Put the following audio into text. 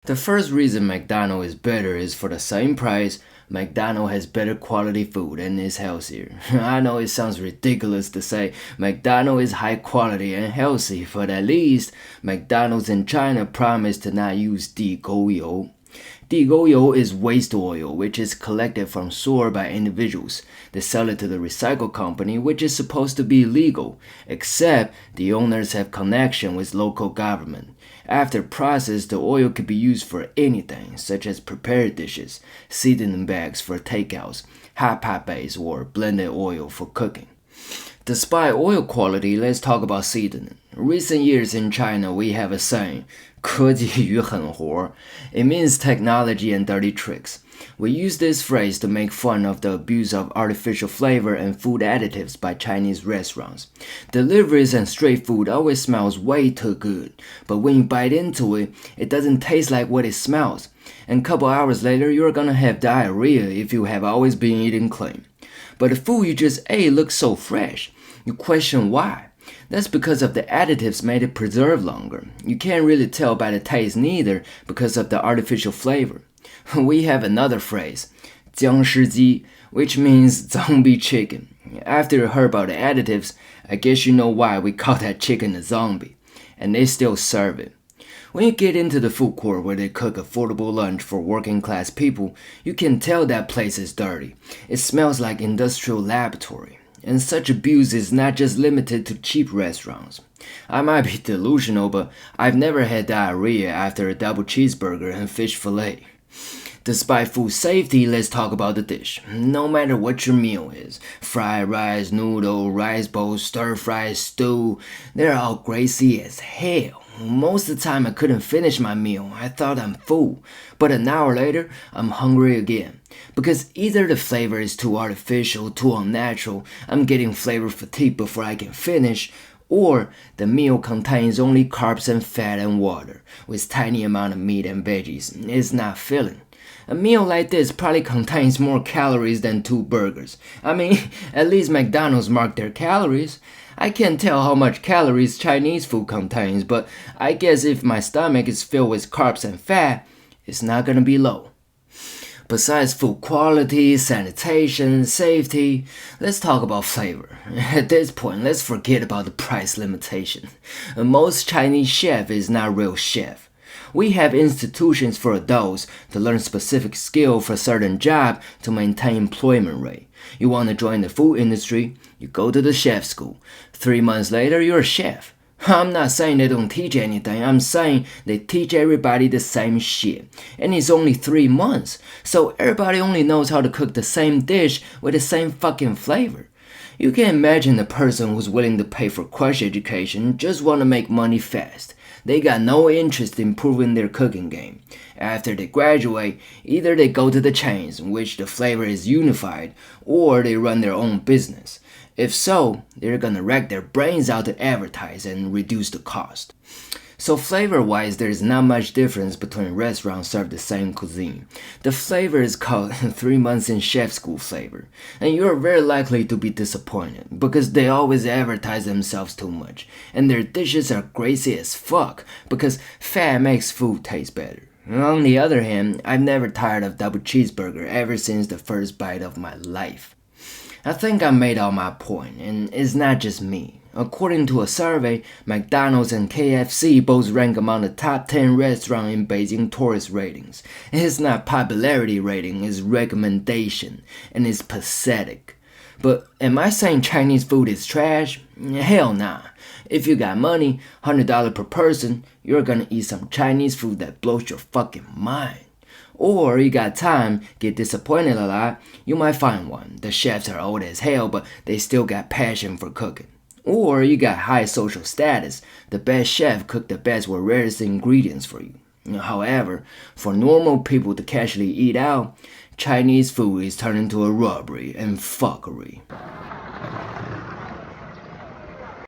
The first reason McDonald's is better is for the same price, McDonald's has better quality food and is healthier. I know it sounds ridiculous to say McDonald's is high quality and healthy, but at least McDonald's in China promised to not use 地沟油. 地沟油 is waste oil, which is collected from soil by individuals. They sell it to the recycle company, which is supposed to be legal, except the owners have connection with local government. After processed, the oil could be used for anything, such as prepared dishes, seasoning bags for takeouts, hot pot base, or blended oil for cooking. Despite oil quality, let's talk about seasoning. Recent years in China, we have a saying, 科技与狠活. It means technology and dirty tricks. We use this phrase to make fun of the abuse of artificial flavor and food additives by Chinese restaurants. Deliveries and street food always smells way too good, but when you bite into it, it doesn't taste like what it smells. And a couple hours later, you're gonna have diarrhea if you have always been eating clean. But the food you just ate looks so fresh. You question why. That's because of the additives made it preserve longer. You can't really tell by the taste neither because of the artificial flavor. We have another phrase, 僵尸鸡, which means zombie chicken. After you heard about the additives, I guess you know why we call that chicken a zombie. And they still serve it. When you get into the food court where they cook affordable lunch for working class people, you can tell that place is dirty. It smells like industrial laboratory. And such abuse is not just limited to cheap restaurants. I might be delusional, but I've never had diarrhea after a double cheeseburger and fish fillet. Despite food safety, let's talk about the dish. No matter what your meal is, fried rice, noodle, rice bowl, stir-fry, stew, they're all greasy as hell. Most of the time I couldn't finish my meal. I thought I'm full. But an hour later, I'm hungry again. Because either the flavor is too artificial, too unnatural, I'm getting flavor fatigue before I can finish, or the meal contains only carbs and fat and water, with tiny amount of meat and veggies. It's not filling. A meal like this probably contains more calories than 2 burgers. I mean, at least McDonald's mark their calories. I can't tell how much calories Chinese food contains, but I guess if my stomach is filled with carbs and fat, it's not gonna be low. Besides food quality, sanitation, safety, let's talk about flavor. At this point, let's forget about the price limitation. Most Chinese chef is not real chef. We have institutions for adults to learn specific skill for a certain job to maintain employment rate. You want to join the food industry, you go to the chef school. 3 months later, you're a chef. I'm not saying they don't teach anything, I'm saying they teach everybody the same shit. And it's only 3 months, so everybody only knows how to cook the same dish with the same fucking flavor. You can imagine a person who's willing to pay for crush education just want to make money fast. They got no interest in improving their cooking game. After they graduate, either they go to the chains in which the flavor is unified, or they run their own business. If so, they're gonna wreck their brains out to advertise and reduce the cost. So flavor-wise, there's not much difference between restaurants serve the same cuisine. The flavor is called 3 months in chef school flavor, and you're very likely to be disappointed because they always advertise themselves too much, and their dishes are greasy as fuck because fat makes food taste better. On the other hand, I've never tired of double cheeseburger ever since the first bite of my life. I think I made out my point, and it's not just me. According to a survey, McDonald's and KFC both rank among the top 10 restaurants in Beijing tourist ratings. It's not popularity rating, it's recommendation, and it's pathetic. But am I saying Chinese food is trash? Hell nah. If you got money, $100 per person, you're gonna eat some Chinese food that blows your fucking mind. Or you got time, get disappointed a lot, you might find one. The chefs are old as hell, but they still got passion for cooking. Or you got high social status, the best chef cook the best with rarest ingredients for you. However, for normal people to casually eat out, Chinese food is turned into a robbery and fuckery.